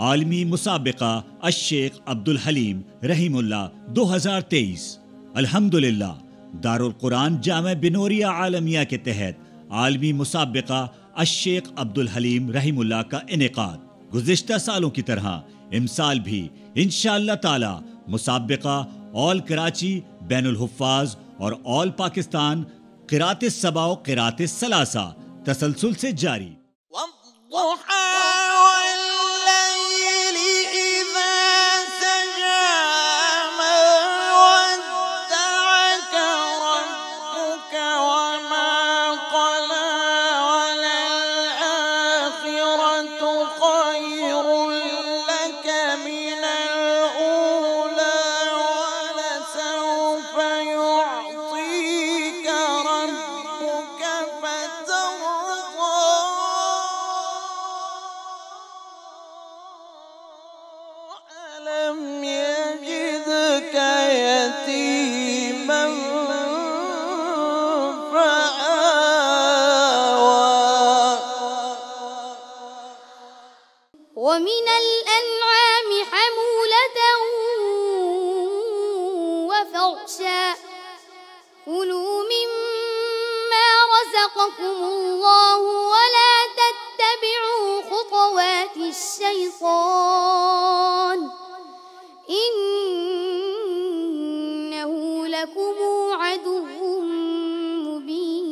عالمی مسابقہ الشیخ عبدالحلیم رحیم اللہ 2023۔ الحمدللہ دارالقرآن جامع بنوریہ عالمیہ کے تحت عالمی مسابقہ الشیخ عبدالحلیم رحیم اللہ کا انعقاد۔ گزشتہ سالوں کی طرح امسال بھی انشاءاللہ تعالی مسابقہ آل کراچی بین الحفاظ اور آل پاکستان قرات السبع و قرات الثلاثہ تسلسل سے جاری۔ ومن الأنعام حمولة وفرشا كلوا مما رزقكم الله ولا تتبعوا خطوات الشيطان إنه لكم عدو مبين۔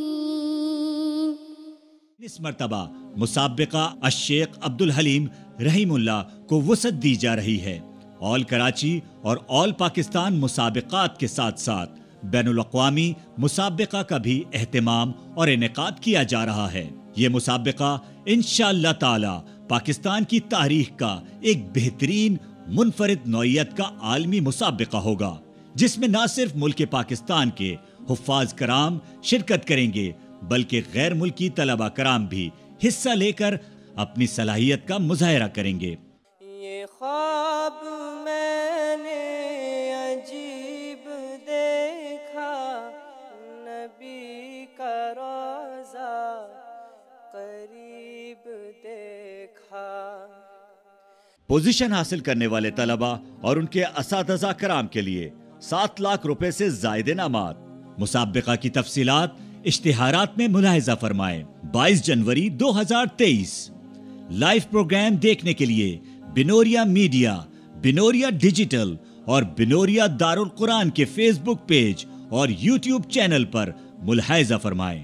اس مرتبہ مسابقہ الشیخ عبدالحلیم رحیم اللہ کو وسعت دی جا رہی ہے۔ آل کراچی اور آل پاکستان مسابقات کے ساتھ ساتھ بین الاقوامی مسابقہ کا بھی اہتمام اور انعقاد کیا جا رہا ہے۔ یہ مسابقہ انشاءاللہ تعالی پاکستان کی تاریخ کا ایک بہترین منفرد نوعیت کا عالمی مسابقہ ہوگا، جس میں نہ صرف ملک پاکستان کے حفاظ کرام شرکت کریں گے بلکہ غیر ملکی طلبہ کرام بھی حصہ لے کر اپنی صلاحیت کا مظاہرہ کریں گے۔ یہ خواب میں نے عجیب دیکھا، نبی کا روضہ قریب دیکھا۔ پوزیشن حاصل کرنے والے طلبہ اور ان کے اساتذہ کرام کے لیے 7 لاکھ روپے سے زائد انعامات۔ مسابقہ کی تفصیلات اشتہارات میں ملاحظہ فرمائیں۔ 22 جنوری 2023۔ لائیو پروگرام دیکھنے کے لیے بنوریہ میڈیا، بنوریہ ڈیجیٹل اور بنوریہ دارالقرآن کے فیس بک پیج اور یوٹیوب چینل پر ملاحظہ فرمائیں۔